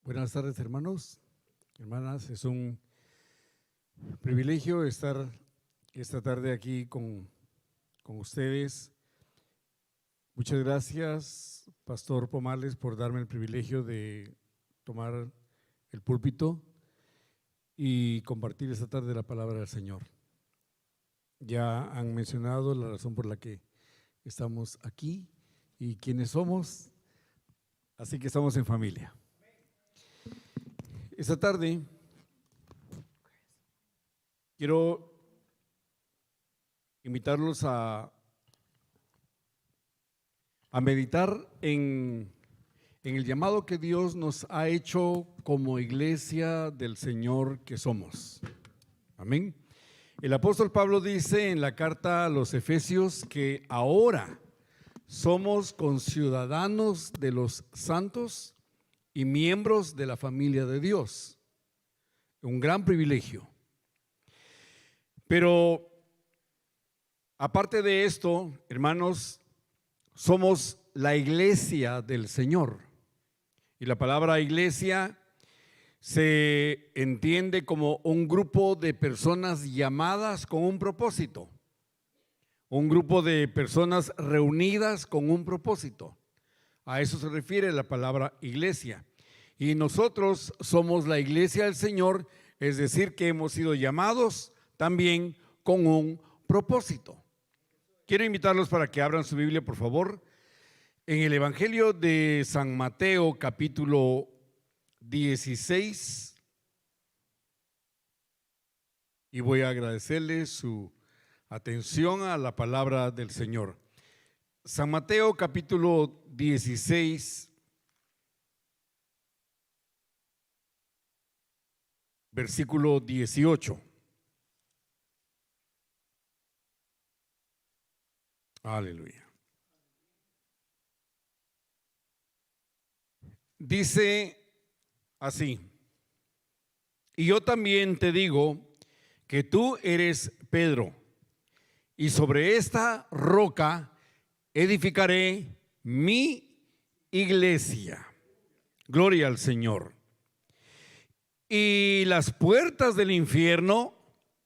Buenas tardes, hermanos, hermanas. Es un privilegio estar esta tarde aquí con ustedes. Muchas gracias, Pastor Pomales, por darme el privilegio de tomar el púlpito y compartir esta tarde la palabra del Señor. Ya han mencionado la razón por la que estamos aquí y quiénes somos, así que estamos en familia. Esta tarde quiero invitarlos a meditar en el llamado que Dios nos ha hecho como iglesia del Señor que somos. Amén. El apóstol Pablo dice en la carta a los Efesios que ahora somos conciudadanos de los santos y miembros de la familia de Dios. Un gran privilegio. Pero aparte de esto, hermanos, somos la iglesia del Señor. Y la palabra iglesia se entiende como un grupo de personas llamadas con un propósito. Un grupo de personas reunidas con un propósito. A eso se refiere la palabra iglesia. Y nosotros somos la iglesia del Señor, es decir, que hemos sido llamados también con un propósito. Quiero invitarlos para que abran su Biblia, por favor, en el Evangelio de San Mateo, capítulo 16. Y voy a agradecerles su atención a la palabra del Señor. San Mateo, capítulo 16, versículo 18. Aleluya. Dice así: y yo también te digo que tú eres Pedro, y sobre esta roca edificaré mi iglesia. Gloria al Señor. Y las puertas del infierno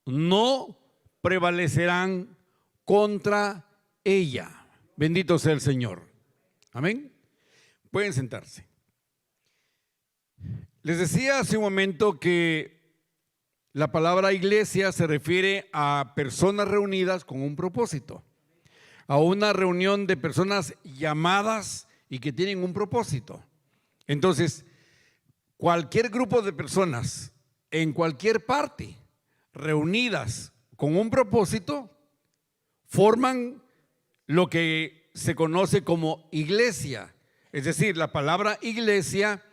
no prevalecerán contra ella. Bendito sea el Señor. Amén. Pueden sentarse. Les decía hace un momento que la palabra iglesia se refiere a personas reunidas con un propósito, a una reunión de personas llamadas y que tienen un propósito. Entonces, cualquier grupo de personas en cualquier parte reunidas con un propósito forman lo que se conoce como iglesia. Es decir, la palabra iglesia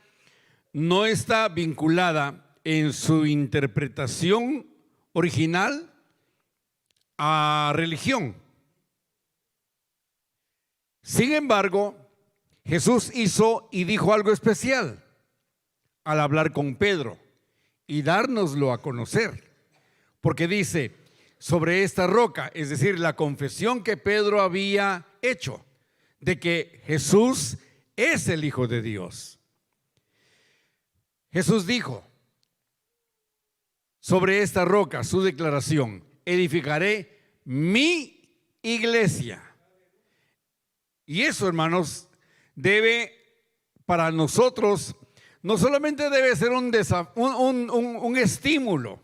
no está vinculada en su interpretación original a religión. Sin embargo, Jesús hizo y dijo algo especial al hablar con Pedro y dárnoslo a conocer, porque dice: sobre esta roca, es decir, la confesión que Pedro había hecho de que Jesús es el Hijo de Dios. Jesús dijo: sobre esta roca, su declaración, edificaré mi iglesia. Y eso, hermanos, debe para nosotros, no solamente debe ser un estímulo,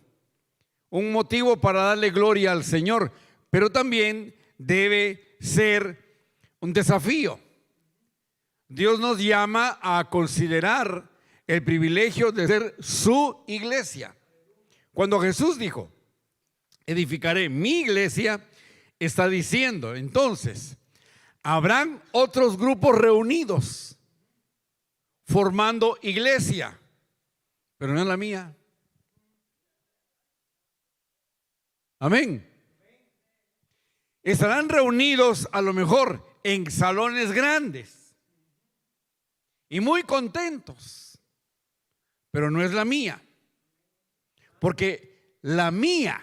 un motivo para darle gloria al Señor, pero también debe ser un desafío. Dios nos llama a considerar el privilegio de ser su iglesia. Cuando Jesús dijo: edificaré mi iglesia, está diciendo, entonces, habrán otros grupos reunidos formando iglesia, pero no es la mía. Amén. Estarán reunidos a lo mejor en salones grandes y muy contentos, pero no es la mía, porque la mía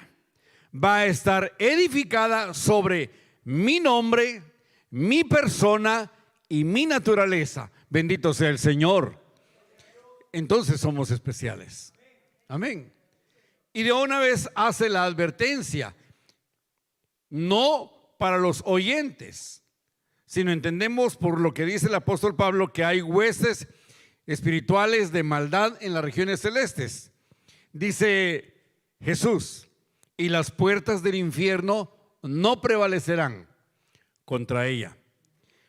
va a estar edificada sobre mi nombre, mi persona y mi naturaleza. Bendito sea el Señor. entonces somos especiales. Amén. Y de una vez hace la advertencia, no para los oyentes, sino entendemos por lo que dice el apóstol Pablo que hay huestes espirituales de maldad en las regiones celestes. Dice Jesús, y las puertas del infierno no prevalecerán contra ella.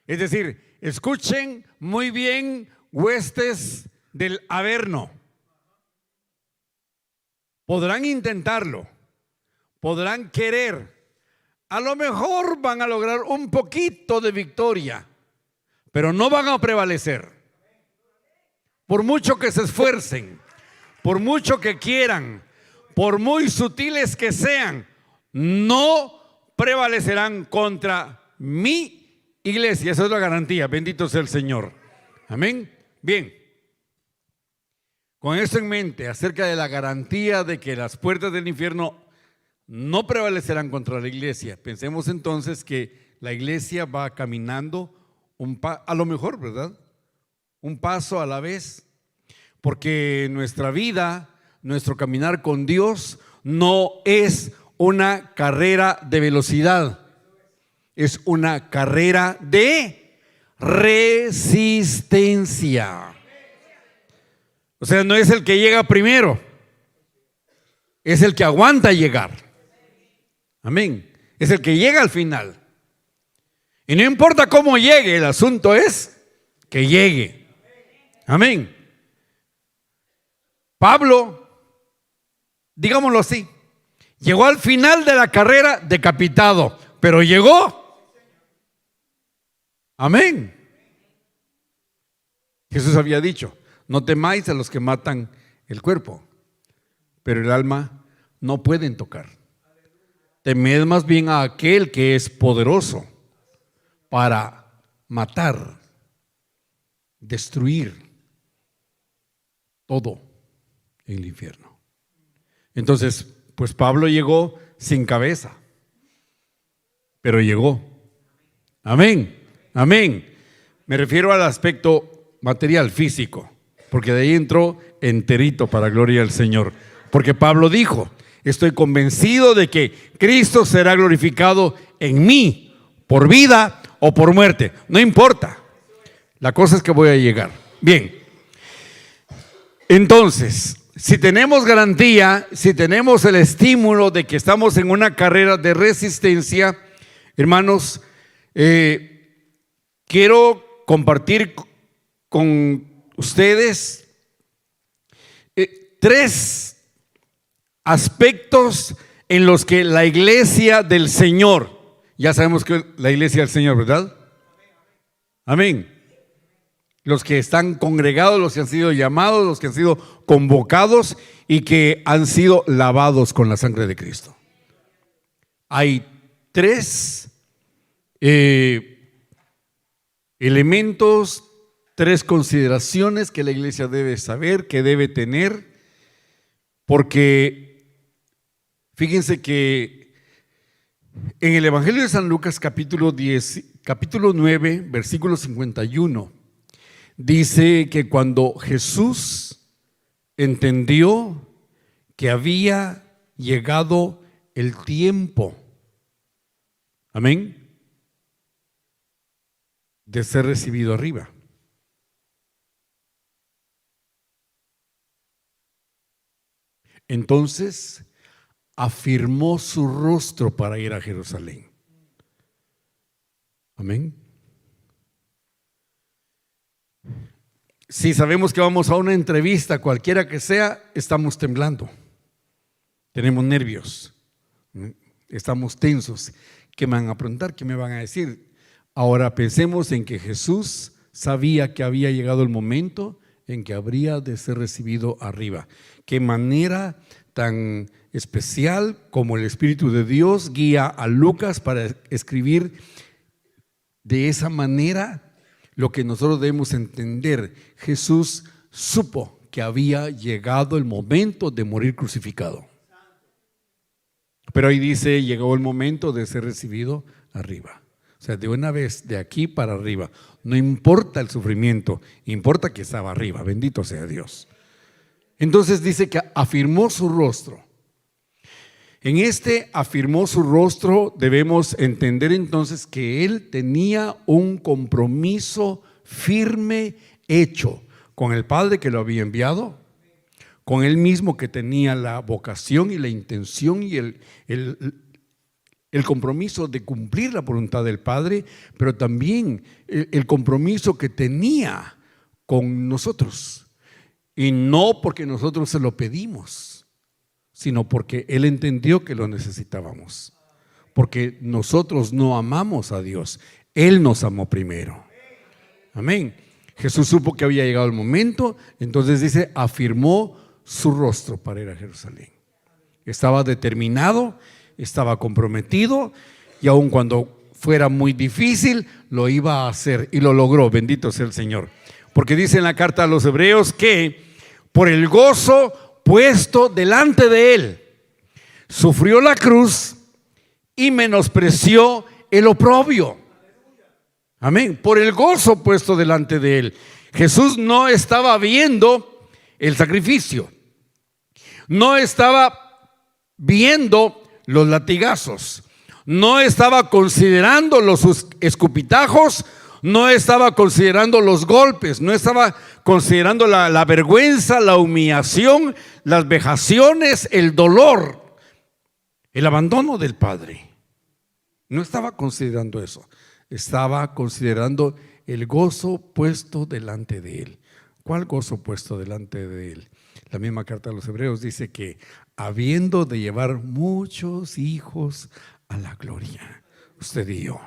Es decir, escuchen muy bien, huestes del Averno. Podrán intentarlo, podrán querer, a lo mejor van a lograr un poquito de victoria, pero no van a prevalecer. Por mucho que se esfuercen, por mucho que quieran, por muy sutiles que sean, no prevalecerán contra mi iglesia. Esa es la garantía. Bendito sea el Señor. Amén. Bien. Con esto en mente, acerca de la garantía de que las puertas del infierno no prevalecerán contra la iglesia, pensemos entonces que la iglesia va caminando a lo mejor, ¿verdad? Un paso a la vez, porque nuestra vida, nuestro caminar con Dios no es una carrera de velocidad, es una carrera de resistencia. O sea, no es el que llega primero, es el que aguanta llegar. Amén. Es el que llega al final. Y no importa cómo llegue, el asunto es que llegue. Amén. Pablo, digámoslo así, llegó al final de la carrera decapitado, pero llegó. Amén. Jesús había dicho, no temáis a los que matan el cuerpo, pero el alma no pueden tocar. Temed más bien a aquel que es poderoso para matar, destruir todo en el infierno. Entonces, pues Pablo llegó sin cabeza, pero llegó. Amén, amén. Me refiero al aspecto material, físico, porque de ahí entró enterito para gloria del Señor. Porque Pablo dijo, estoy convencido de que Cristo será glorificado en mí, por vida o por muerte. No importa. La cosa es que voy a llegar. Bien. Entonces, si tenemos garantía, si tenemos el estímulo de que estamos en una carrera de resistencia, hermanos, quiero compartir con ustedes 3 aspectos en los que la iglesia del Señor, ya sabemos que la iglesia del Señor, ¿verdad? Amén. Los que están congregados, los que han sido llamados, los que han sido convocados y que han sido lavados con la sangre de Cristo. Hay 3 elementos, 3 consideraciones que la iglesia debe saber, que debe tener, porque fíjense que en el Evangelio de San Lucas capítulo 9, versículo 51, dice que cuando Jesús entendió que había llegado el tiempo, amén, de ser recibido arriba. Entonces afirmó su rostro para ir a Jerusalén. Amén. Si sabemos que vamos a una entrevista, cualquiera que sea, estamos temblando. Tenemos nervios. Estamos tensos. ¿Qué me van a preguntar? ¿Qué me van a decir? Ahora pensemos en que Jesús sabía que había llegado el momento en que habría de ser recibido arriba. Qué manera tan especial como el Espíritu de Dios guía a Lucas para escribir de esa manera lo que nosotros debemos entender. Jesús supo que había llegado el momento de morir crucificado. Pero ahí dice, llegó el momento de ser recibido arriba. O sea, de una vez, de aquí para arriba. No importa el sufrimiento, importa que estaba arriba. Bendito sea Dios. Entonces dice que afirmó su rostro. En este afirmó su rostro debemos entender entonces que él tenía un compromiso firme hecho con el Padre que lo había enviado, con él mismo que tenía la vocación y la intención y el compromiso de cumplir la voluntad del Padre, pero también el compromiso que tenía con nosotros. Y no porque nosotros se lo pedimos, sino porque Él entendió que lo necesitábamos. Porque nosotros no amamos a Dios, Él nos amó primero. Amén. Jesús supo que había llegado el momento, entonces dice, afirmó su rostro para ir a Jerusalén. Estaba determinado, estaba comprometido, y aun cuando fuera muy difícil, lo iba a hacer y lo logró. Bendito sea el Señor. Porque dice en la carta a los Hebreos que por el gozo puesto delante de él, sufrió la cruz y menospreció el oprobio. Amén. Por el gozo puesto delante de él. Jesús no estaba viendo el sacrificio, no estaba viendo los latigazos, no estaba considerando los escupitajos, no estaba considerando los golpes, no estaba considerando la vergüenza, la humillación, las vejaciones, el dolor, el abandono del Padre. No estaba considerando eso, estaba considerando el gozo puesto delante de él. ¿Cuál gozo puesto delante de él? La misma carta a los Hebreos dice que habiendo de llevar muchos hijos a la gloria, usted y yo.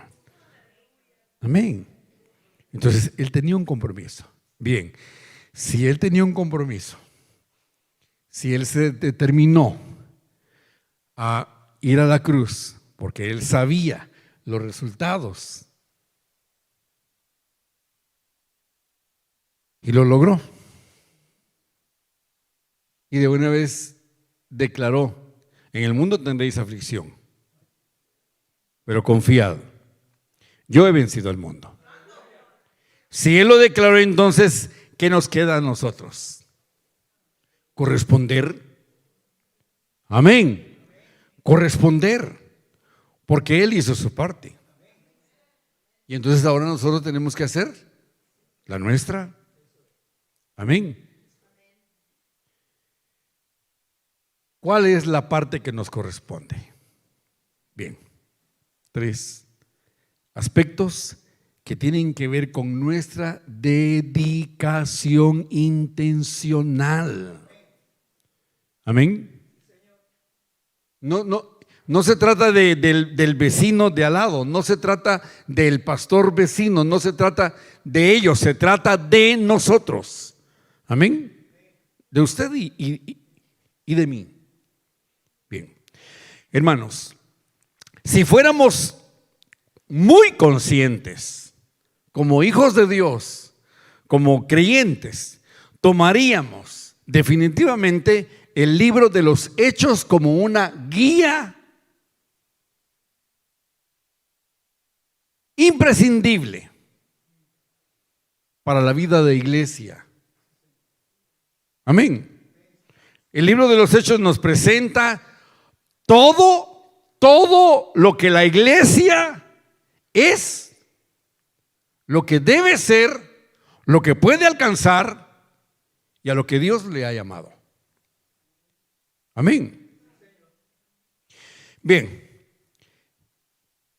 Amén. Entonces, él tenía un compromiso. Bien, si él tenía un compromiso, si él se determinó a ir a la cruz, porque él sabía los resultados, y lo logró, y de una vez declaró, en el mundo tendréis aflicción, pero confiad, yo he vencido al mundo. Si él lo declaró, entonces, ¿qué nos queda a nosotros? Corresponder. Amén. Corresponder, porque él hizo su parte. Y entonces ahora nosotros tenemos que hacer la nuestra. Amén. ¿Cuál es la parte que nos corresponde? Bien, 3 aspectos que tienen que ver con nuestra dedicación intencional. Amén. No se trata del vecino de al lado, no se trata del pastor vecino, no se trata de ellos, se trata de nosotros. Amén. De usted y de mí. Bien, hermanos, si fuéramos muy conscientes, como hijos de Dios, como creyentes, tomaríamos definitivamente el libro de los Hechos como una guía imprescindible para la vida de iglesia. Amén. El libro de los Hechos nos presenta todo lo que la iglesia es, lo que debe ser, lo que puede alcanzar y a lo que Dios le ha llamado. Amén. Bien,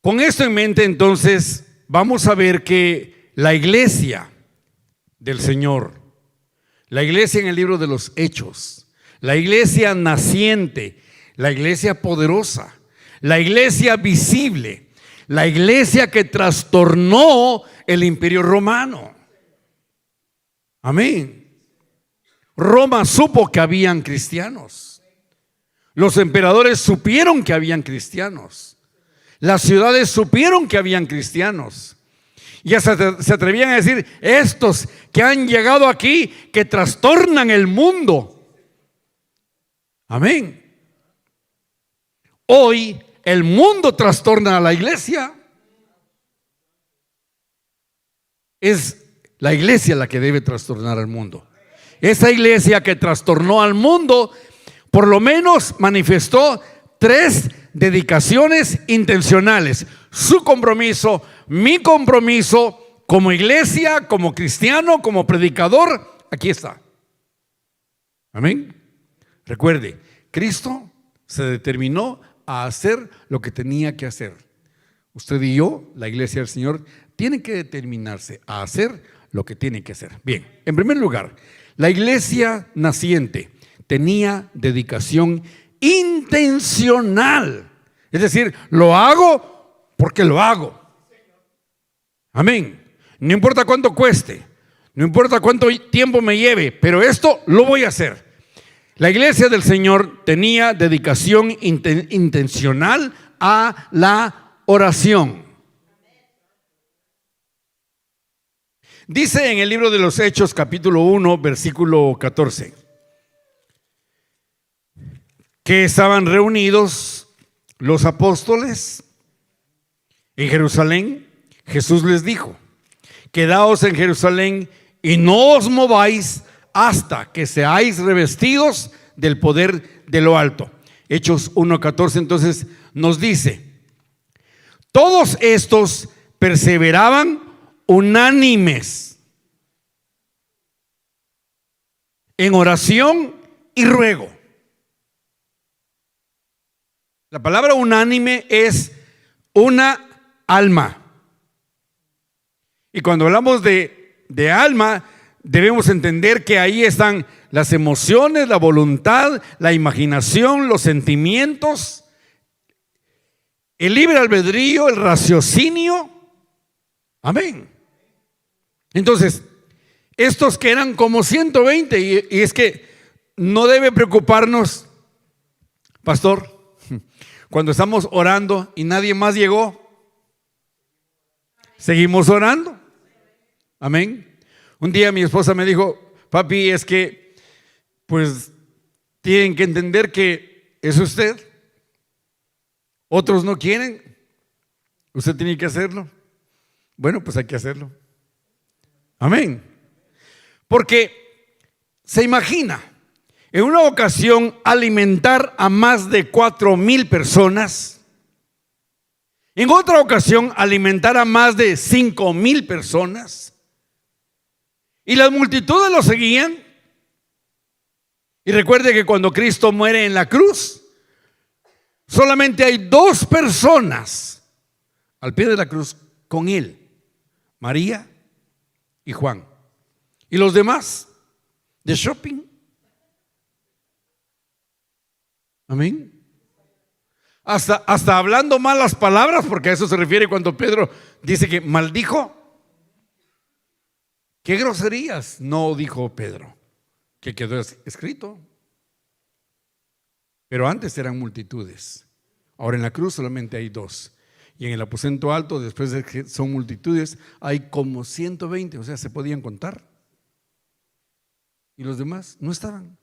con esto en mente entonces vamos a ver que la iglesia del Señor, la iglesia en el libro de los Hechos, la iglesia naciente, la iglesia poderosa, la iglesia visible, la iglesia que trastornó el imperio romano. Amén. Roma supo que habían cristianos. Los emperadores supieron que habían cristianos. Las ciudades supieron que habían cristianos. Ya se atrevían a decir, estos que han llegado aquí, que trastornan el mundo. Amén. Hoy el mundo trastorna a la iglesia. Es la iglesia la que debe trastornar al mundo. Esa iglesia que trastornó al mundo, por lo menos manifestó 3 dedicaciones intencionales: su compromiso, mi compromiso como iglesia, como cristiano, como predicador. Aquí está. Amén. Recuerde, Cristo se determinó a hacer lo que tenía que hacer. Usted y yo, la iglesia del Señor, tienen que determinarse a hacer lo que tienen que hacer. Bien, en primer lugar, la iglesia naciente tenía dedicación intencional. Es decir, lo hago porque lo hago. Amén. No importa cuánto cueste, no importa cuánto tiempo me lleve, pero esto lo voy a hacer. La iglesia del Señor tenía dedicación intencional a la oración. Dice en el libro de los Hechos, capítulo 1, versículo 14, que estaban reunidos los apóstoles en Jerusalén. Jesús les dijo: quedaos en Jerusalén y no os mováis hasta que seáis revestidos del poder de lo alto. Hechos 1:14 entonces nos dice: todos estos perseveraban unánimes en oración y ruego. La palabra unánime es una alma. Y cuando hablamos de alma, debemos entender que ahí están las emociones, la voluntad, la imaginación, los sentimientos, el libre albedrío, el raciocinio. Amén. Entonces, estos que eran como 120, y es que no debe preocuparnos, pastor, cuando estamos orando y nadie más llegó, seguimos orando. Amén. Un día mi esposa me dijo: papi, es que pues tienen que entender que es usted. Otros no quieren. Usted tiene que hacerlo. Bueno, pues hay que hacerlo. Amén. Porque se imagina en una ocasión alimentar a más de 4,000 personas. En otra ocasión alimentar a más de 5,000 personas. Y las multitudes lo seguían. Y recuerde que cuando Cristo muere en la cruz, solamente hay 2 personas al pie de la cruz con él: María y Juan. Y los demás de shopping. Amén. Hasta hablando malas palabras, porque a eso se refiere cuando Pedro dice que maldijo. ¿Qué groserías no dijo Pedro? Que quedó escrito. Pero antes eran multitudes. Ahora en la cruz solamente hay 2. Y en el aposento alto, después de que son multitudes, hay como 120, o sea, se podían contar. Y los demás no estaban.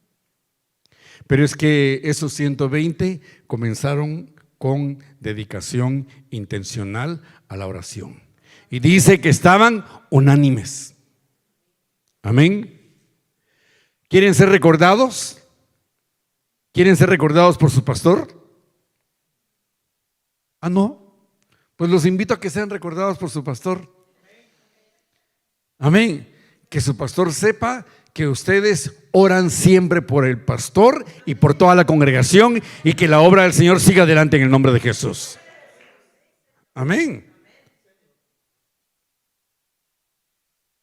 Pero es que esos 120 comenzaron con dedicación intencional a la oración. Y dice que estaban unánimes. Amén. ¿Quieren ser recordados? ¿Quieren ser recordados por su pastor? Ah, no. Pues los invito a que sean recordados por su pastor. Amén. Que su pastor sepa que ustedes oran siempre por el pastor y por toda la congregación, y que la obra del Señor siga adelante en el nombre de Jesús. Amén.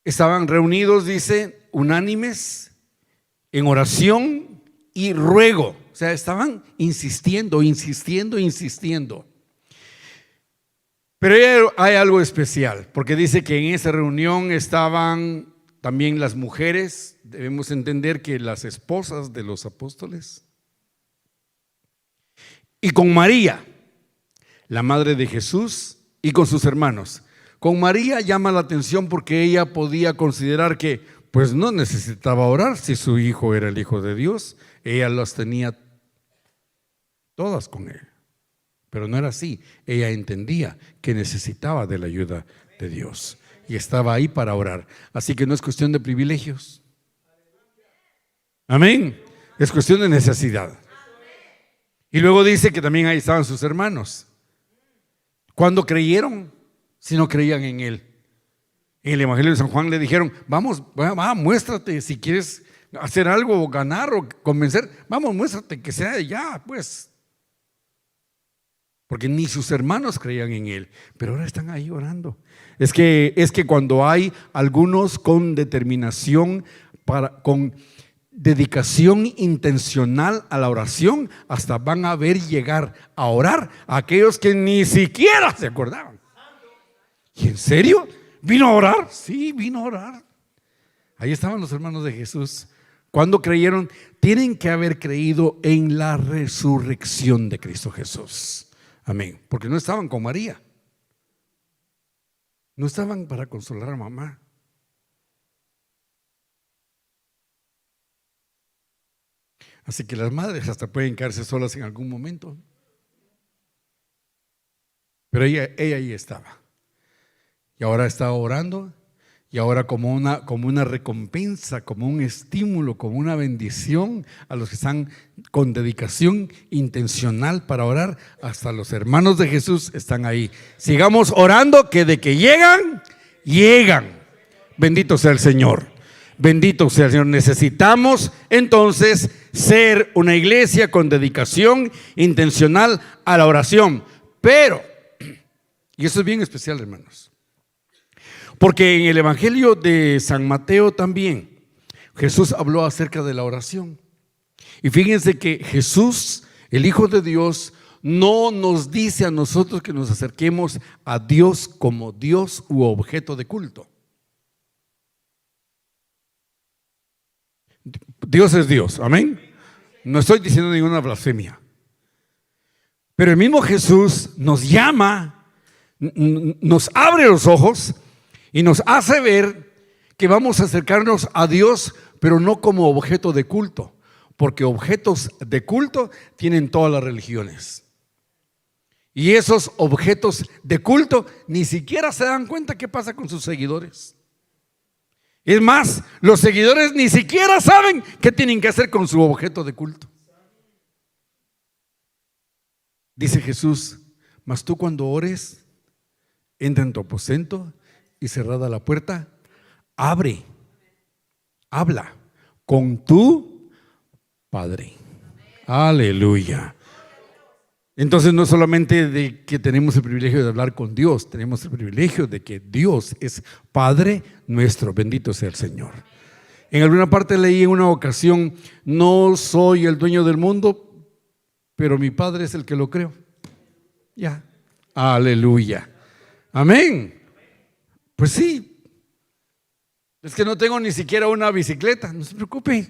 Estaban reunidos, dice, unánimes en oración y ruego. O sea, estaban insistiendo. Pero hay algo especial, porque dice que en esa reunión estaban también las mujeres. Debemos entender que las esposas de los apóstoles, y con María, la madre de Jesús, y con sus hermanos. Con María llama la atención porque ella podía considerar que pues no necesitaba orar si su hijo era el Hijo de Dios. Ella las tenía todas con él. Pero no era así. Ella entendía que necesitaba de la ayuda de Dios y estaba ahí para orar. Así que no es cuestión de privilegios. Amén. Es cuestión de necesidad. Y luego dice que también ahí estaban sus hermanos. ¿Cuándo creyeron? Si no creían en Él. En el Evangelio de San Juan le dijeron: vamos, muéstrate si quieres hacer algo o ganar o convencer. Vamos, muéstrate, que sea ya, pues. Porque ni sus hermanos creían en Él, pero ahora están ahí orando. Es que cuando hay algunos con determinación, con dedicación intencional a la oración, hasta van a ver llegar a orar a aquellos que ni siquiera se acordaban. ¿Y en serio? ¿Vino a orar? Sí, vino a orar. Ahí estaban los hermanos de Jesús. ¿Cuándo creyeron? Tienen que haber creído en la resurrección de Cristo Jesús. Amén. Porque no estaban con María. No estaban para consolar a mamá. Así que las madres hasta pueden quedarse solas en algún momento. Pero ella ahí estaba. Y ahora está orando. Y ahora como una recompensa, como un estímulo, como una bendición a los que están con dedicación intencional para orar, hasta los hermanos de Jesús están ahí. Sigamos orando, que de que llegan, llegan. Bendito sea el Señor. Bendito sea el Señor. Necesitamos entonces ser una iglesia con dedicación intencional a la oración. Pero, y eso es bien especial, hermanos, porque en el Evangelio de San Mateo también Jesús habló acerca de la oración. Y fíjense que Jesús, el Hijo de Dios, no nos dice a nosotros que nos acerquemos a Dios como Dios u objeto de culto. Dios es Dios, amén. No estoy diciendo ninguna blasfemia. Pero el mismo Jesús nos llama, nos abre los ojos y nos hace ver que vamos a acercarnos a Dios, pero no como objeto de culto, porque objetos de culto tienen todas las religiones. Y esos objetos de culto ni siquiera se dan cuenta qué pasa con sus seguidores. Es más, los seguidores ni siquiera saben qué tienen que hacer con su objeto de culto. Dice Jesús: mas tú cuando ores, entra en tu aposento y cerrada la puerta, habla con tu Padre. Aleluya. Entonces no solamente de que tenemos el privilegio de hablar con Dios, tenemos el privilegio de que Dios es Padre nuestro. Bendito sea el Señor. En alguna parte leí en una ocasión: no soy el dueño del mundo, pero mi Padre es el que lo creó. Ya. Aleluya. Amén. Pues sí. Es que no tengo ni siquiera una bicicleta. No se preocupe.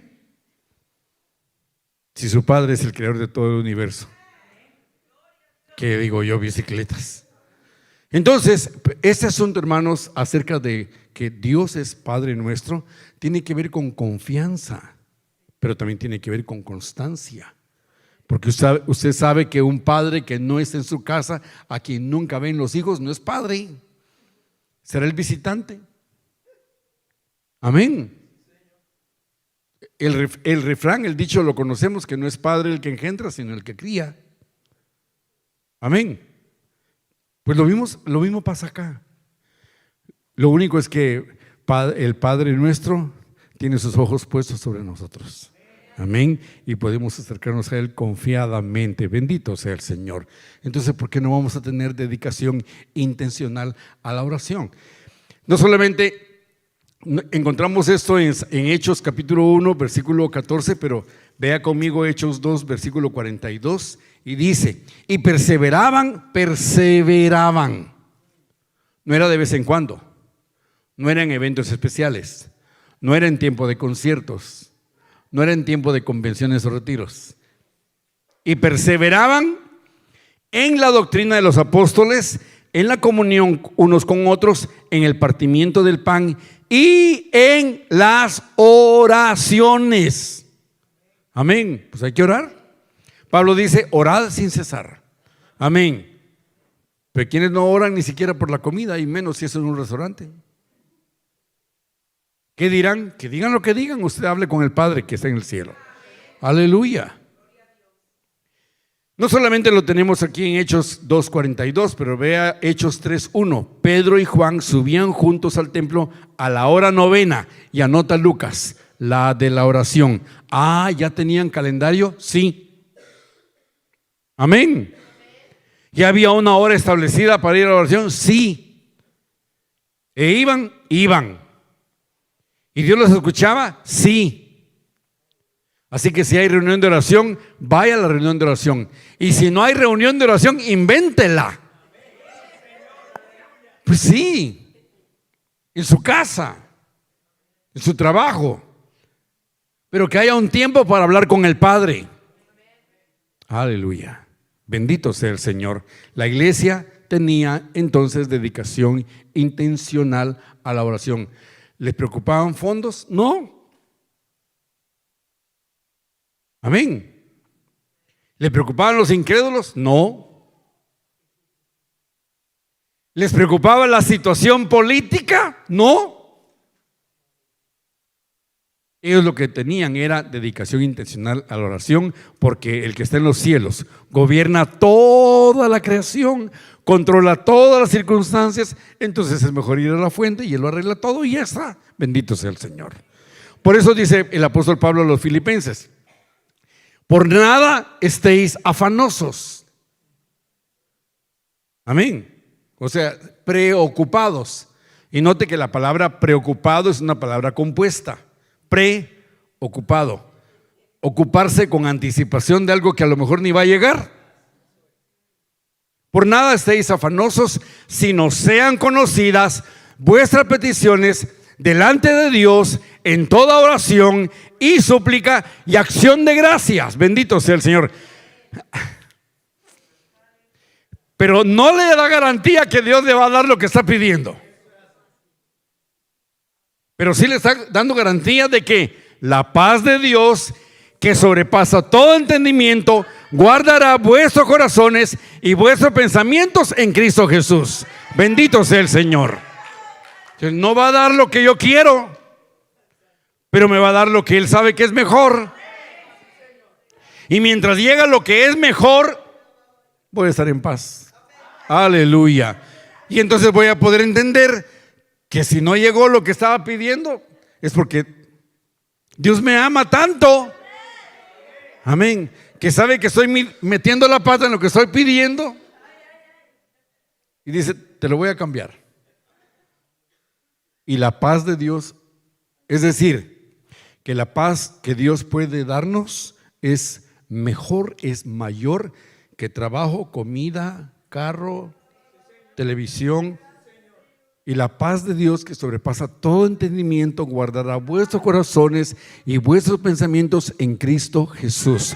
Si su Padre es el creador de todo el universo, ¿qué digo yo, bicicletas? Entonces, este asunto, hermanos, acerca de que Dios es Padre nuestro, tiene que ver con confianza, pero también tiene que ver con constancia. Porque usted sabe que un padre que no está en su casa, a quien nunca ven los hijos, no es padre. Será el visitante. Amén. El refrán, el dicho lo conocemos, que no es padre el que engendra, sino el que cría. Amén. Pues lo mismo pasa acá. Lo único es que el Padre nuestro tiene sus ojos puestos sobre nosotros. Amén. Y podemos acercarnos a Él confiadamente. Bendito sea el Señor. Entonces, ¿por qué no vamos a tener dedicación intencional a la oración? No solamente encontramos esto en Hechos capítulo 1, versículo 14, pero vea conmigo Hechos 2, versículo 42, y dice: y perseveraban. No era de vez en cuando, no era en eventos especiales, no era en tiempo de conciertos, no era en tiempo de convenciones o retiros. Y perseveraban en la doctrina de los apóstoles, en la comunión unos con otros, en el partimiento del pan y en las oraciones. Amén. Pues hay que orar. Pablo dice: orad sin cesar. Amén. Pero quienes no oran ni siquiera por la comida, y menos si eso es en un restaurante. ¿Qué dirán? Que digan lo que digan, usted hable con el Padre que está en el cielo. Aleluya. No solamente lo tenemos aquí en Hechos 2:42, pero vea Hechos 3:1. Pedro y Juan subían juntos al templo a la hora novena, y anota Lucas, la de la oración. ¿Ya tenían calendario? Sí. Amén. ¿Ya había una hora establecida para ir a la oración? Sí. ¿E iban? Iban. ¿Y Dios los escuchaba? Sí. Así que si hay reunión de oración, vaya a la reunión de oración. Y si no hay reunión de oración, invéntela. Pues sí, en su casa, en su trabajo. Pero que haya un tiempo para hablar con el Padre. Aleluya. Bendito sea el Señor. La iglesia tenía entonces dedicación intencional a la oración. ¿Les preocupaban fondos? No. Amén. ¿Les preocupaban los incrédulos? No. ¿Les preocupaba la situación política? No. Ellos lo que tenían era dedicación intencional a la oración, porque el que está en los cielos gobierna toda la creación, controla todas las circunstancias. Entonces es mejor ir a la fuente y Él lo arregla todo y ya está. Bendito sea el Señor. Por eso dice el apóstol Pablo a los filipenses: por nada estéis afanosos. Amén. O sea, preocupados. Y note que la palabra preocupado es una palabra compuesta. Preocupado. Ocuparse con anticipación de algo que a lo mejor ni va a llegar. Por nada estéis afanosos, sino sean conocidas vuestras peticiones delante de Dios en toda oración y súplica y acción de gracias. Bendito sea el Señor. Pero no le da garantía que Dios le va a dar lo que está pidiendo. Pero sí le está dando garantía de que la paz de Dios, que sobrepasa todo entendimiento, guardará vuestros corazones y vuestros pensamientos en Cristo Jesús. Bendito sea el Señor. No va a dar lo que yo quiero, pero me va a dar lo que Él sabe que es mejor. Y mientras llega lo que es mejor, voy a estar en paz. Aleluya. Y entonces voy a poder entender que si no llegó lo que estaba pidiendo, es porque Dios me ama tanto. Amén. Que sabe que estoy metiendo la pata en lo que estoy pidiendo. Y dice, te lo voy a cambiar. Y la paz de Dios, es decir, que la paz que Dios puede darnos es mejor, es mayor que trabajo, comida, carro, televisión. Y la paz de Dios, que sobrepasa todo entendimiento, guardará vuestros corazones y vuestros pensamientos en Cristo Jesús.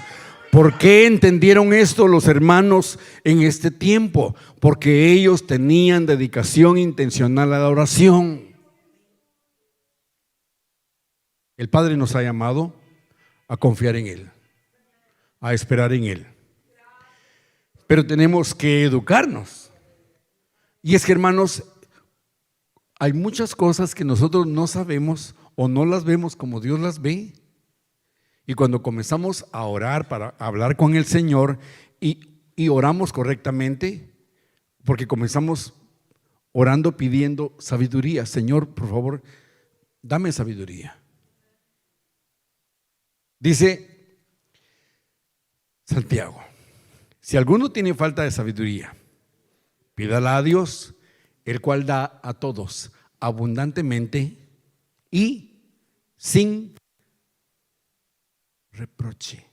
¿Por qué entendieron esto los hermanos en este tiempo? Porque ellos tenían dedicación intencional a la oración. El Padre nos ha llamado a confiar en Él, a esperar en Él. Pero tenemos que educarnos. Y es que, hermanos, hay muchas cosas que nosotros no sabemos o no las vemos como Dios las ve. Y cuando comenzamos a orar para hablar con el Señor y oramos correctamente, porque comenzamos orando pidiendo sabiduría. Señor, por favor, dame sabiduría. Dice Santiago: si alguno tiene falta de sabiduría, pídala a Dios, el cual da a todos abundantemente y sin reproche.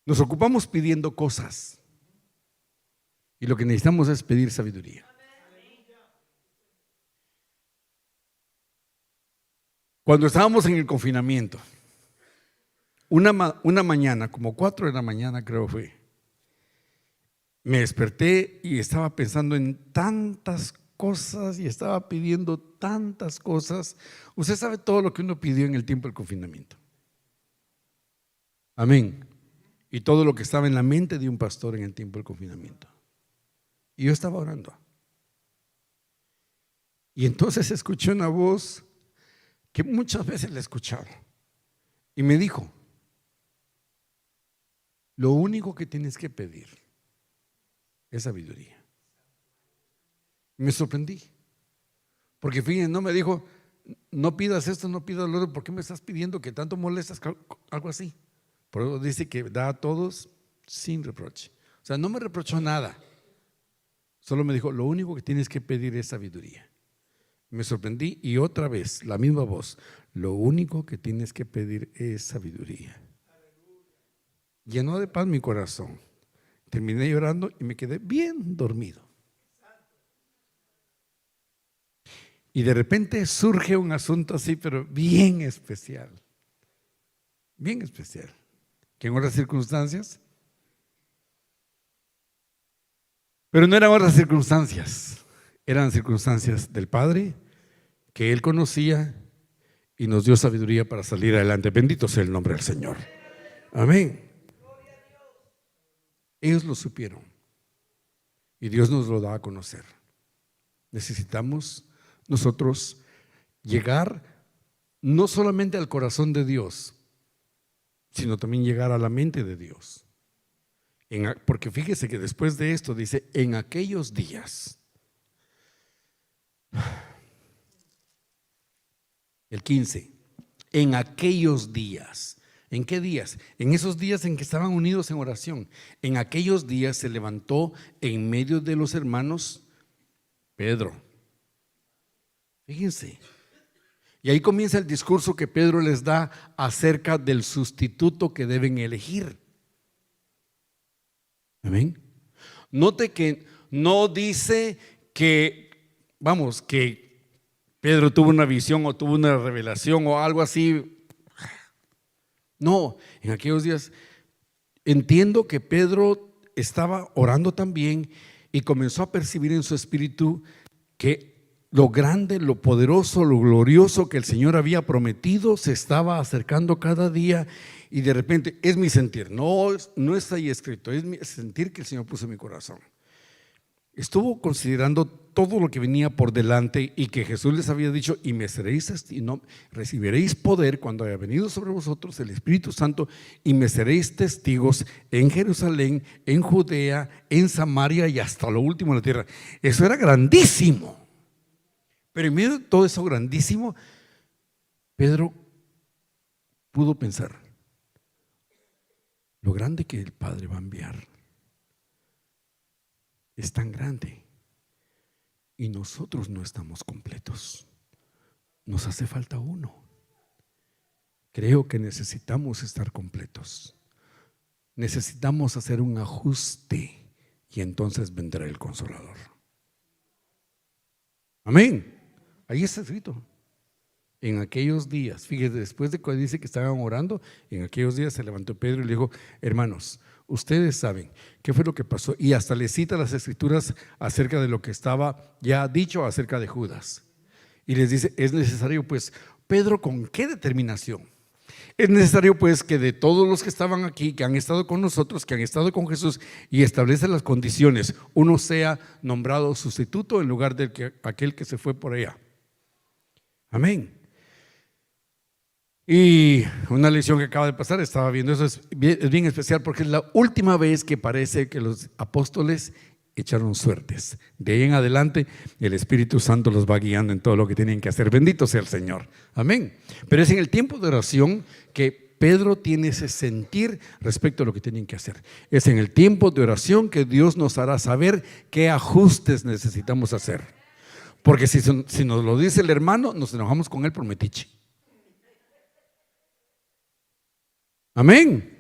Nos ocupamos pidiendo cosas y lo que necesitamos es pedir sabiduría. Cuando estábamos en el confinamiento, una mañana, como 4 de la mañana creo fue, me desperté y estaba pensando en tantas cosas y estaba pidiendo tantas cosas. Usted sabe todo lo que uno pidió en el tiempo del confinamiento. Amén. Y todo lo que estaba en la mente de un pastor en el tiempo del confinamiento. Y yo estaba orando. Y entonces escuché una voz que muchas veces la he escuchado y me dijo: lo único que tienes que pedir es sabiduría. Me sorprendí, porque fíjense, no me dijo: no pidas esto, no pidas lo otro, ¿por qué me estás pidiendo que tanto molestas? Algo así. Por eso dice que da a todos sin reproche. O sea, no me reprochó nada, solo me dijo: lo único que tienes que pedir es sabiduría. Me sorprendí y otra vez la misma voz: lo único que tienes que pedir es sabiduría. Llenó de paz mi corazón. Terminé llorando y me quedé bien dormido. Y de repente surge un asunto así, pero bien especial. Bien especial. Que en otras circunstancias, pero no eran otras circunstancias, eran circunstancias del Padre que Él conocía y nos dio sabiduría para salir adelante. Bendito sea el nombre del Señor. Amén. Ellos lo supieron y Dios nos lo da a conocer. Necesitamos nosotros llegar no solamente al corazón de Dios, sino también llegar a la mente de Dios. Porque fíjese que después de esto dice: en aquellos días. El 15, en aquellos días. ¿En qué días? En esos días en que estaban unidos en oración. En aquellos días se levantó en medio de los hermanos Pedro. Fíjense. Y ahí comienza el discurso que Pedro les da acerca del sustituto que deben elegir. Amén. Note que no dice que, que Pedro tuvo una visión o tuvo una revelación o algo así. No, en aquellos días entiendo que Pedro estaba orando también y comenzó a percibir en su espíritu que lo grande, lo poderoso, lo glorioso que el Señor había prometido se estaba acercando cada día. Y de repente, es mi sentir, no está ahí escrito, es mi sentir que el Señor puso en mi corazón. Estuvo considerando todo lo que venía por delante y que Jesús les había dicho: y me seréis recibiréis poder cuando haya venido sobre vosotros el Espíritu Santo, y me seréis testigos en Jerusalén, en Judea, en Samaria y hasta lo último de la tierra. Eso era grandísimo. Pero en medio de todo eso grandísimo, Pedro pudo pensar: lo grande que el Padre va a enviar es tan grande y nosotros no estamos completos. Nos hace falta uno. Creo que necesitamos estar completos. Necesitamos hacer un ajuste y entonces vendrá el Consolador. Amén. Ahí está escrito. En aquellos días, fíjese, después de que dice que estaban orando, en aquellos días se levantó Pedro y le dijo: hermanos, ustedes saben qué fue lo que pasó, y hasta le cita las escrituras acerca de lo que estaba ya dicho acerca de Judas. Y les dice: es necesario pues, Pedro, ¿con qué determinación? Es necesario pues que de todos los que estaban aquí, que han estado con nosotros, que han estado con Jesús, y establece las condiciones, uno sea nombrado sustituto en lugar de aquel que se fue por allá. Amén. Y una lección que acaba de pasar, estaba viendo eso, es bien especial, porque es la última vez que parece que los apóstoles echaron suertes. De ahí en adelante el Espíritu Santo los va guiando en todo lo que tienen que hacer. Bendito sea el Señor. Amén. Pero es en el tiempo de oración que Pedro tiene ese sentir respecto a lo que tienen que hacer. Es en el tiempo de oración que Dios nos hará saber qué ajustes necesitamos hacer. Porque si nos lo dice el hermano, nos enojamos con él por metiche. Amén.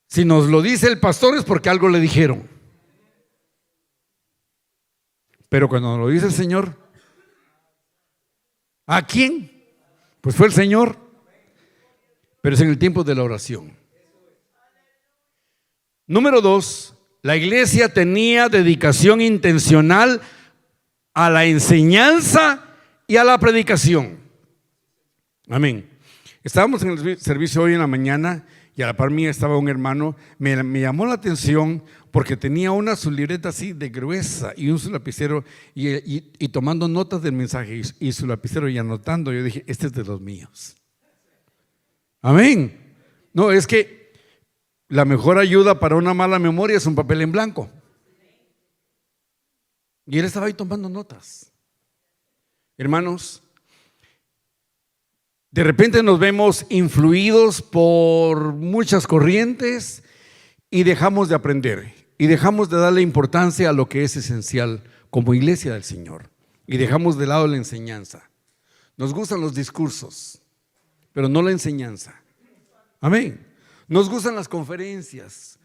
Si nos lo dice el pastor es porque algo le dijeron. Pero cuando nos lo dice el Señor, ¿a quién? Pues fue el Señor. Pero es en el tiempo de la oración. Número 2, la iglesia tenía dedicación intencional a la enseñanza y a la predicación. Amén. Estábamos en el servicio hoy en la mañana y a la par mía estaba un hermano. Me llamó la atención porque tenía su libreta así de gruesa y su lapicero y tomando notas del mensaje y su lapicero y anotando. Yo dije, este es de los míos. Amén. No, es que la mejor ayuda para una mala memoria es un papel en blanco. Y él estaba ahí tomando notas. Hermanos, de repente nos vemos influidos por muchas corrientes y dejamos de aprender y dejamos de darle importancia a lo que es esencial como iglesia del Señor y dejamos de lado la enseñanza. Nos gustan los discursos, pero no la enseñanza. Amén. Nos gustan las conferencias,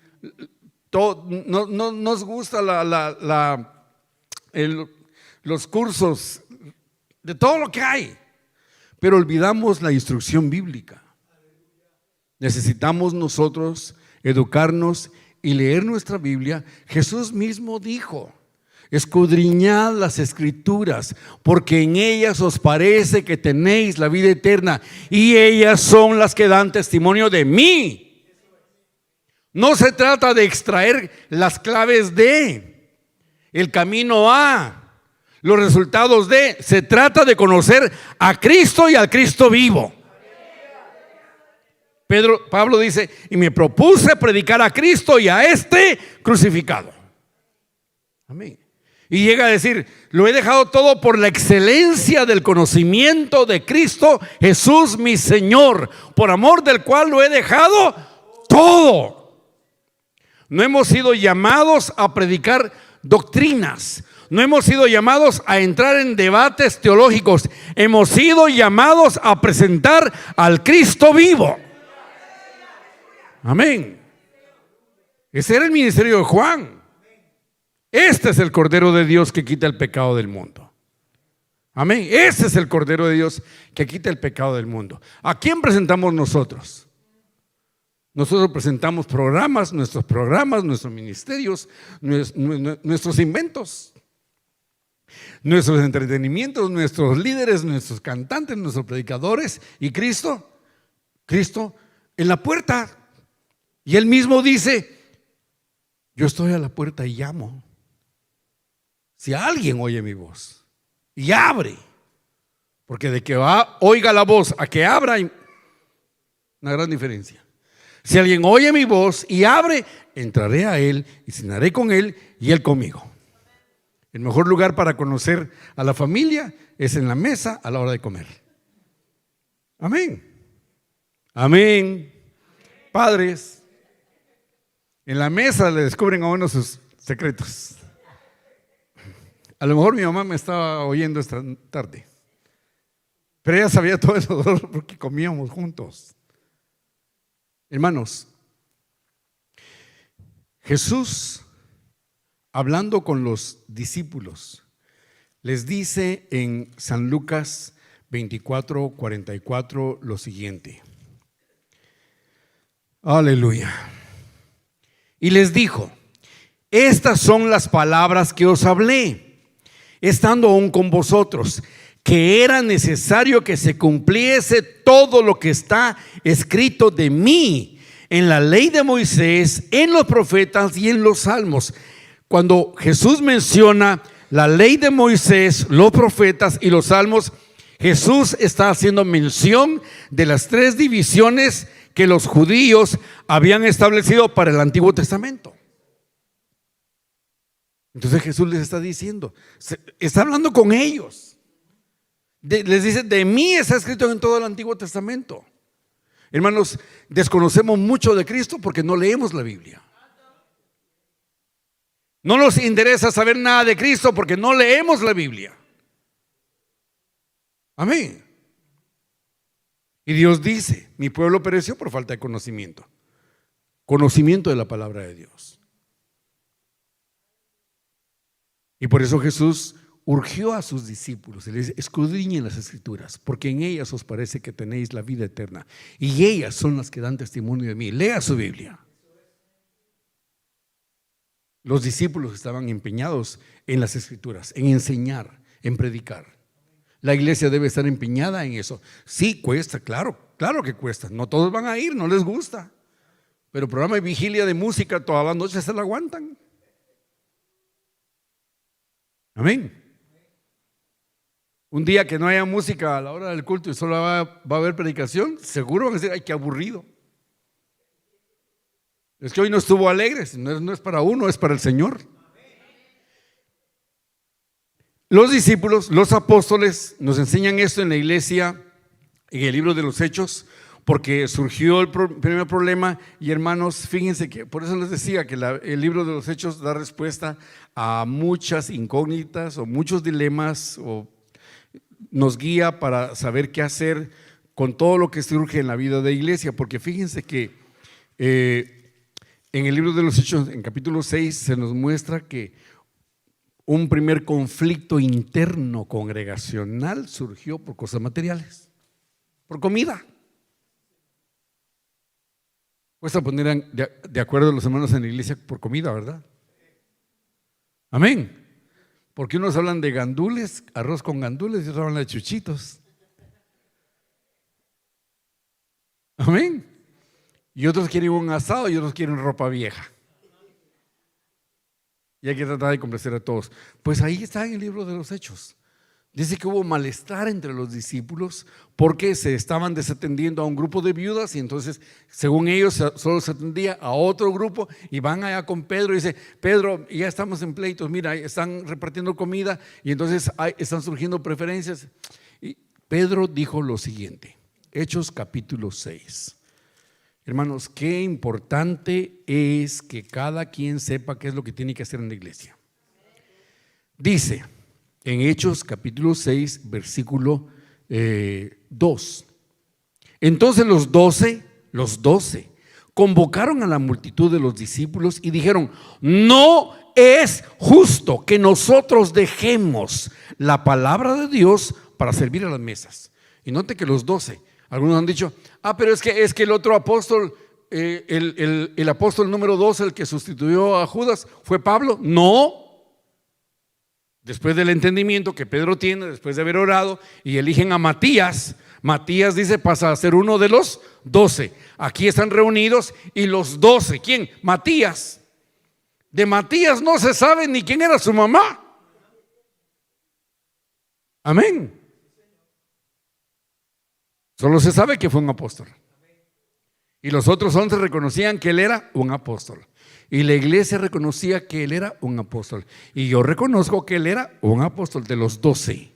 no nos gusta los cursos de todo lo que hay, pero olvidamos la instrucción bíblica. Necesitamos nosotros educarnos y leer nuestra Biblia. Jesús mismo dijo: escudriñad las Escrituras, porque en ellas os parece que tenéis la vida eterna, y ellas son las que dan testimonio de mí. No se trata de extraer las claves de, el camino a, los resultados de. Se trata de conocer a Cristo y al Cristo vivo. Pablo dice: y me propuse predicar a Cristo y a este crucificado. Amén. Y llega a decir: lo he dejado todo por la excelencia del conocimiento de Cristo Jesús mi Señor, por amor del cual lo he dejado todo. No hemos sido llamados a predicar doctrinas, no hemos sido llamados a entrar en debates teológicos, hemos sido llamados a presentar al Cristo vivo. Amén. Ese era el ministerio de Juan. Este es el Cordero de Dios que quita el pecado del mundo. Amén. Este es el Cordero de Dios que quita el pecado del mundo. ¿A quién presentamos nosotros? Nosotros presentamos nuestros ministerios, nuestros inventos, nuestros entretenimientos, nuestros líderes, nuestros cantantes, nuestros predicadores, y Cristo en la puerta. Y Él mismo dice: yo estoy a la puerta y llamo. Si alguien oye mi voz y abre, porque de que oiga la voz a que abra hay una gran diferencia. Si alguien oye mi voz y abre, entraré a él y cenaré con él y él conmigo. El mejor lugar para conocer a la familia es en la mesa a la hora de comer. Amén. Amén. Padres, en la mesa le descubren a uno sus secretos. A lo mejor mi mamá me estaba oyendo esta tarde, pero ella sabía todo eso porque comíamos juntos. Hermanos, Jesús, hablando con los discípulos, les dice en San Lucas 24:44 lo siguiente. Aleluya. Y les dijo: estas son las palabras que os hablé, estando aún con vosotros, que era necesario que se cumpliese todo lo que está escrito de mí en la ley de Moisés, en los profetas y en los salmos. Cuando Jesús menciona la ley de Moisés, los profetas y los salmos, Jesús está haciendo mención de las tres divisiones que los judíos habían establecido para el Antiguo Testamento. Entonces Jesús les está diciendo, está hablando con ellos. Les dice: de mí está escrito en todo el Antiguo Testamento. Hermanos, desconocemos mucho de Cristo porque no leemos la Biblia. No nos interesa saber nada de Cristo porque no leemos la Biblia. Amén. Y Dios dice: mi pueblo pereció por falta de conocimiento. Conocimiento de la palabra de Dios. Y por eso Jesús urgió a sus discípulos y les dice: escudriñen las Escrituras, porque en ellas os parece que tenéis la vida eterna, y ellas son las que dan testimonio de mí. Lea su Biblia. Los discípulos estaban empeñados en las Escrituras, en enseñar, en predicar. La iglesia debe estar empeñada en eso. Sí, cuesta, claro que cuesta. No todos van a ir, no les gusta. pero programa de vigilia de música todas las noches se la aguantan. Amén. Un día que no haya música a la hora del culto y solo va a haber predicación, seguro van a decir, ay, qué aburrido. Es que hoy no estuvo alegre, no es para uno, es para el Señor. Los discípulos, los apóstoles nos enseñan esto en la iglesia, en el libro de los Hechos, porque surgió el primer problema. Y hermanos, fíjense que por eso les decía que el libro de los Hechos da respuesta a muchas incógnitas o muchos dilemas, o nos guía para saber qué hacer con todo lo que surge en la vida de iglesia. Porque fíjense que en el libro de los Hechos, en capítulo 6, se nos muestra que un primer conflicto interno congregacional surgió por cosas materiales, por comida. Pues a poner de acuerdo a los hermanos en la iglesia por comida, ¿verdad? Amén. Porque unos hablan de gandules, arroz con gandules, y otros hablan de chuchitos. Amén. Y otros quieren un asado y otros quieren ropa vieja. Y hay que tratar de complacer a todos. Pues ahí está en el libro de los Hechos. Dice que hubo malestar entre los discípulos porque se estaban desatendiendo a un grupo de viudas, y entonces, según ellos, solo se atendía a otro grupo. Y van allá con Pedro y dice: Pedro, ya estamos en pleitos, mira, están repartiendo comida y entonces están surgiendo preferencias. Y Pedro dijo lo siguiente, Hechos capítulo 6. Hermanos, qué importante es que cada quien sepa qué es lo que tiene que hacer en la iglesia. Dice en Hechos capítulo 6, versículo 2. Entonces los doce convocaron a la multitud de los discípulos y dijeron: no es justo que nosotros dejemos la palabra de Dios para servir a las mesas. Y note que los 12, algunos han dicho: pero es que el otro apóstol, el apóstol número 12, el que sustituyó a Judas, fue Pablo. No. Después del entendimiento que Pedro tiene, después de haber orado, y eligen a Matías, Matías dice pasa a ser uno de los 12. Aquí están reunidos y los 12, ¿quién? Matías. De Matías no se sabe ni quién era su mamá. Amén. Solo se sabe que fue un apóstol. Y los otros 11 reconocían que él era un apóstol. Y la iglesia reconocía que él era un apóstol. Y yo reconozco que él era un apóstol de los 12.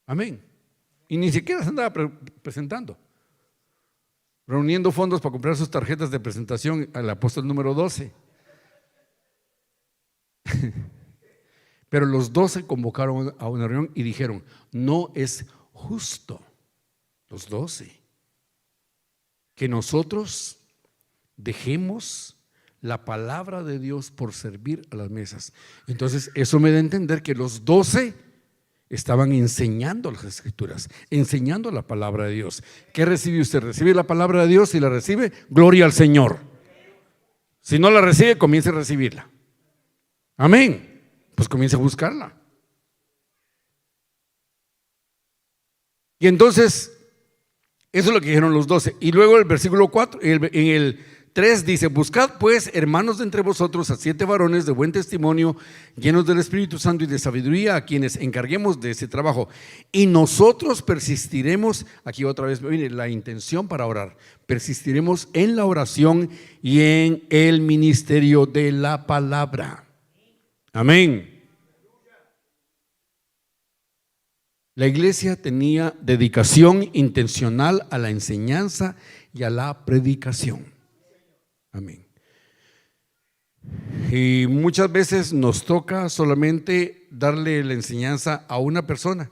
Amén. Y ni siquiera se andaba presentando, reuniendo fondos para comprar sus tarjetas de presentación al apóstol número 12. Pero los 12 convocaron a una reunión y dijeron: no es justo, los 12, que nosotros dejemos la palabra de Dios por servir a las mesas. Entonces eso me da a entender que los 12 estaban enseñando las escrituras, enseñando la palabra de Dios. ¿Qué recibe usted? Recibe la palabra de Dios. Si la recibe, gloria al Señor. Si no la recibe, comience a recibirla. Amén. Pues comience a buscarla. Y entonces eso es lo que dijeron los 12. Y luego el versículo 4, en el 3 dice: buscad pues, hermanos, de entre vosotros a 7 varones de buen testimonio, llenos del Espíritu Santo y de sabiduría, a quienes encarguemos de ese trabajo. Y nosotros persistiremos, aquí otra vez viene la intención para orar, persistiremos en la oración y en el ministerio de la palabra. Amén. La iglesia tenía dedicación intencional a la enseñanza y a la predicación. Amén. Y muchas veces nos toca solamente darle la enseñanza a una persona.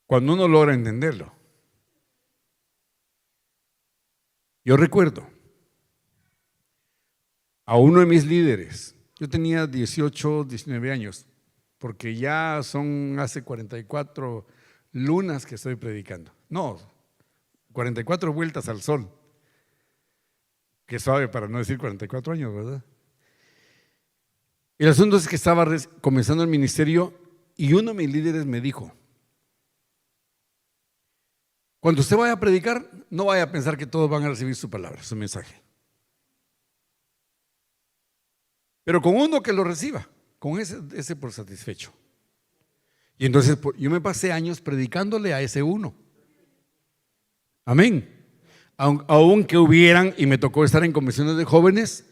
Cuando uno logra entenderlo. Yo recuerdo a uno de mis líderes. Yo tenía 18, 19 años, porque ya son hace 44 lunas que estoy predicando. No, 44 vueltas al sol. Qué suave para no decir 44 años, ¿verdad? El asunto es que estaba comenzando el ministerio y uno de mis líderes me dijo: Cuando usted vaya a predicar, no vaya a pensar que todos van a recibir su palabra, su mensaje. Pero con uno que lo reciba, con ese por satisfecho. Y entonces yo me pasé años predicándole a ese uno. Amén. Aunque hubieran, y me tocó estar en convenciones de jóvenes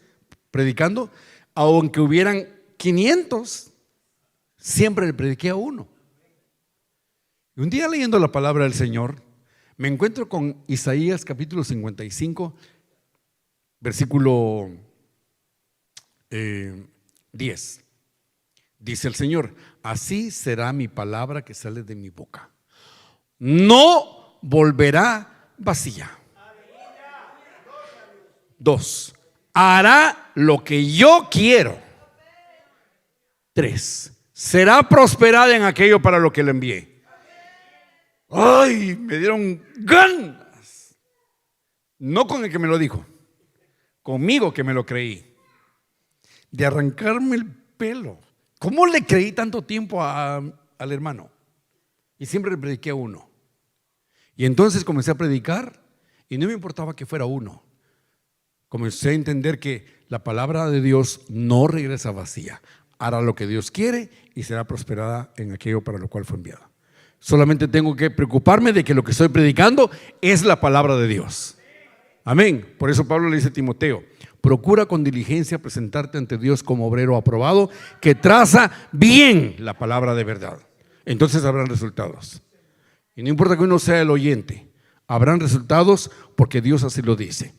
predicando, aunque hubieran 500, siempre le prediqué a uno. Y un día leyendo la palabra del Señor, me encuentro con Isaías capítulo 55, versículo 10. Dice el Señor: así será mi palabra que sale de mi boca. No volverá vacía. 2. Hará lo que yo quiero. 3. Será prosperada en aquello para lo que le envié. Ay, me dieron ganas. No con el que me lo dijo, conmigo que me lo creí, de arrancarme el pelo. ¿Cómo le creí tanto tiempo al hermano? Y siempre le prediqué a uno. Y entonces comencé a predicar y no me importaba que fuera uno. Comencé a entender que la palabra de Dios no regresa vacía. Hará lo que Dios quiere y será prosperada en aquello para lo cual fue enviada. Solamente tengo que preocuparme de que lo que estoy predicando es la palabra de Dios. Amén. Por eso Pablo le dice a Timoteo: procura con diligencia presentarte ante Dios como obrero aprobado, que traza bien la palabra de verdad. Entonces habrán resultados. Y no importa que uno sea el oyente, habrán resultados porque Dios así lo dice.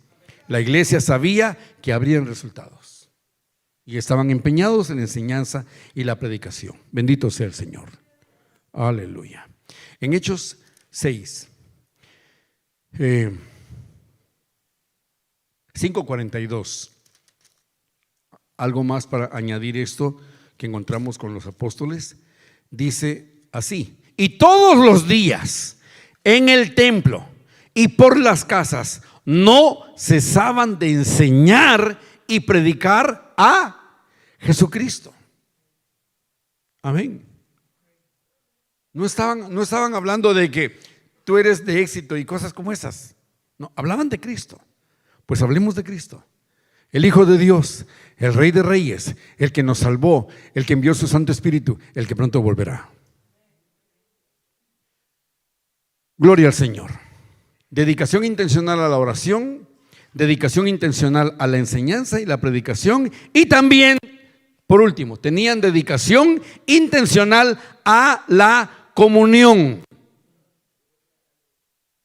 La iglesia sabía que habrían resultados y estaban empeñados en la enseñanza y la predicación. Bendito sea el Señor. Aleluya. En Hechos 6, 5:42. Algo más para añadir esto que encontramos con los apóstoles. Dice así: y todos los días en el templo y por las casas no cesaban de enseñar y predicar a Jesucristo. Amén. No estaban hablando de que tú eres de éxito y cosas como esas. No, hablaban de Cristo. Pues hablemos de Cristo, el Hijo de Dios, el Rey de Reyes, el que nos salvó, el que envió su Santo Espíritu, el que pronto volverá. Gloria al Señor. Dedicación intencional a la oración, dedicación intencional a la enseñanza y la predicación, y también, por último, tenían dedicación intencional a la comunión.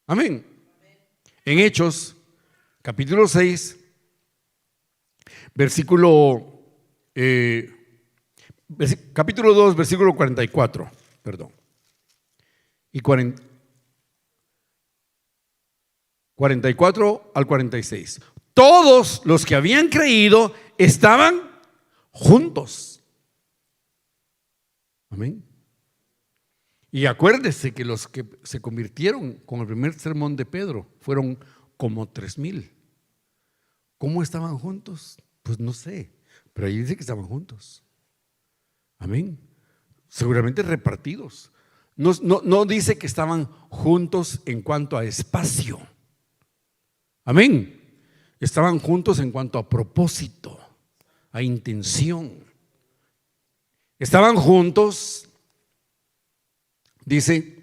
Amén. En Hechos capítulo 6, capítulo 2, versículo 44, perdón, y 44 al 46. Todos los que habían creído estaban juntos. Amén. Y acuérdese que los que se convirtieron con el primer sermón de Pedro fueron como 3,000. ¿Cómo estaban juntos? Pues no sé, pero ahí dice que estaban juntos. Amén. Seguramente repartidos. No dice que estaban juntos en cuanto a espacio. Amén. Estaban juntos en cuanto a propósito, a intención. Estaban juntos, dice,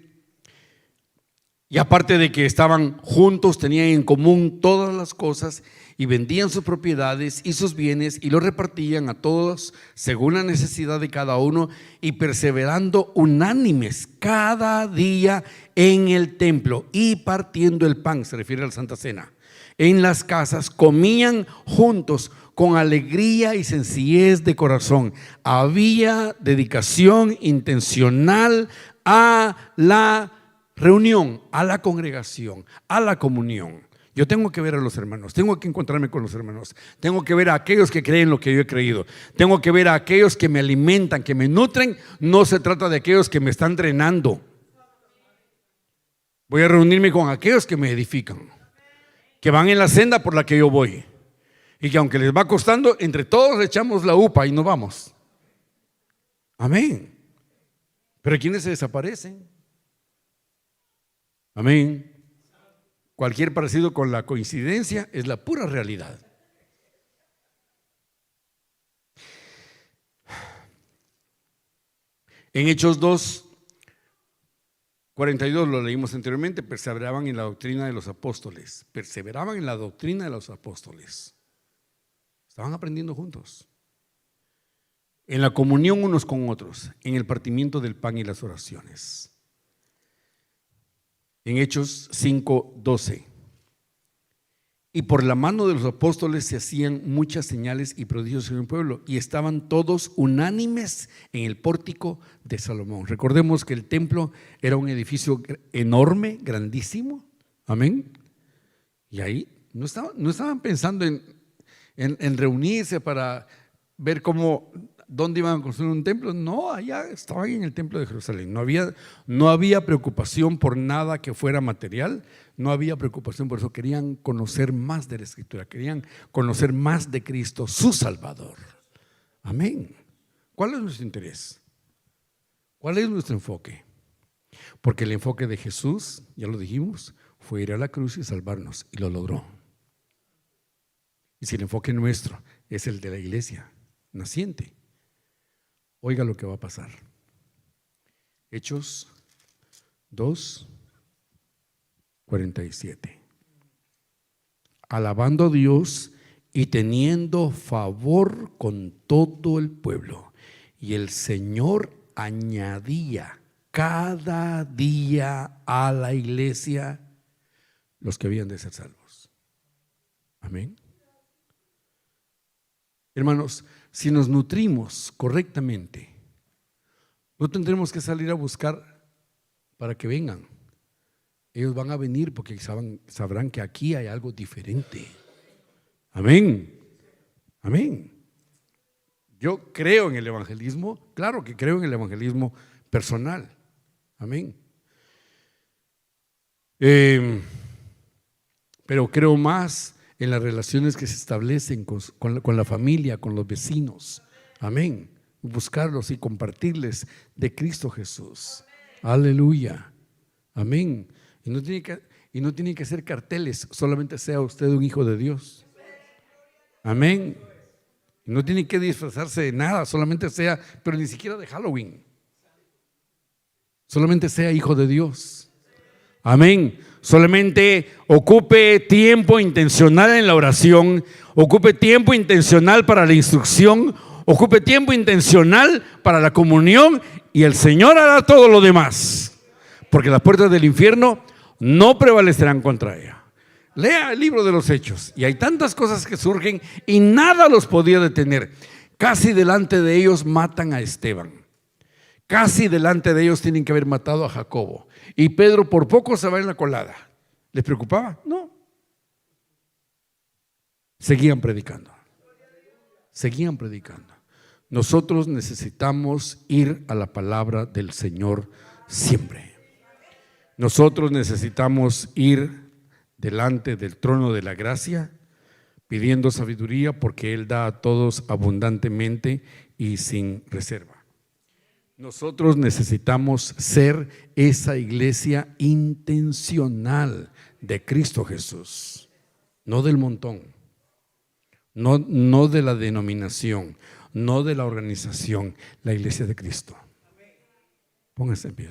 y aparte de que estaban juntos, tenían en común todas las cosas y vendían sus propiedades y sus bienes y los repartían a todos según la necesidad de cada uno, y perseverando unánimes cada día en el templo y partiendo el pan, se refiere a la Santa Cena, en las casas, comían juntos con alegría y sencillez de corazón. Había dedicación intencional a la reunión, a la congregación, a la comunión. Yo tengo que ver a los hermanos, tengo que encontrarme con los hermanos, tengo que ver a aquellos que creen lo que yo he creído, tengo que ver a aquellos que me alimentan, que me nutren. No se trata de aquellos que me están drenando. Voy a reunirme con aquellos que me edifican, que van en la senda por la que yo voy, y que aunque les va costando, entre todos echamos la upa y nos vamos. Amén. Pero ¿quiénes se desaparecen? Amén. Cualquier parecido con la coincidencia es la pura realidad. En Hechos 2:42 lo leímos anteriormente, perseveraban en la doctrina de los apóstoles. Perseveraban en la doctrina de los apóstoles. Estaban aprendiendo juntos. En la comunión unos con otros, en el partimiento del pan y las oraciones. En Hechos 5:12. Y por la mano de los apóstoles se hacían muchas señales y prodigios en el pueblo, y estaban todos unánimes en el pórtico de Salomón. Recordemos que el templo era un edificio enorme, grandísimo. Amén. Y ahí no estaban pensando en reunirse para ver dónde iban a construir un templo. No, allá estaban en el templo de Jerusalén. No había preocupación por nada que fuera material. No había preocupación por eso. Querían conocer más de la Escritura. Querían conocer más de Cristo, su Salvador. Amén. ¿Cuál es nuestro interés? ¿Cuál es nuestro enfoque? Porque el enfoque de Jesús, ya lo dijimos, fue ir a la cruz y salvarnos, y lo logró. Y si el enfoque nuestro es el de la iglesia naciente, oiga lo que va a pasar. Hechos 2:47. Alabando a Dios y teniendo favor con todo el pueblo. Y el Señor añadía cada día a la iglesia los que habían de ser salvos. Amén. Hermanos, si nos nutrimos correctamente, no tendremos que salir a buscar para que vengan. Ellos van a venir porque sabrán que aquí hay algo diferente. Amén. Amén. Yo creo en el evangelismo, claro que creo en el evangelismo personal. Amén. Pero creo más en las relaciones que se establecen con la familia, con los vecinos. Amén. Buscarlos y compartirles de Cristo Jesús. Aleluya. Amén. Y no tiene que ser carteles, solamente sea usted un hijo de Dios. Amén. No tiene que disfrazarse de nada, solamente sea, pero ni siquiera de Halloween. Solamente sea hijo de Dios. Amén. Solamente ocupe tiempo intencional en la oración, ocupe tiempo intencional para la instrucción, ocupe tiempo intencional para la comunión, y el Señor hará todo lo demás, porque las puertas del infierno no prevalecerán contra ella. Lea el libro de los Hechos y hay tantas cosas que surgen y nada los podía detener. Casi delante de ellos matan a Esteban. Casi delante de ellos tienen que haber matado a Jacobo. Y Pedro por poco se va en la colada. ¿Les preocupaba? No. Seguían predicando. Seguían predicando. Nosotros necesitamos ir a la palabra del Señor siempre. Nosotros necesitamos ir delante del trono de la gracia, pidiendo sabiduría, porque Él da a todos abundantemente y sin reserva. Nosotros necesitamos ser esa iglesia intencional de Cristo Jesús, no del montón, no de la denominación, no de la organización, la iglesia de Cristo. Pónganse en pie.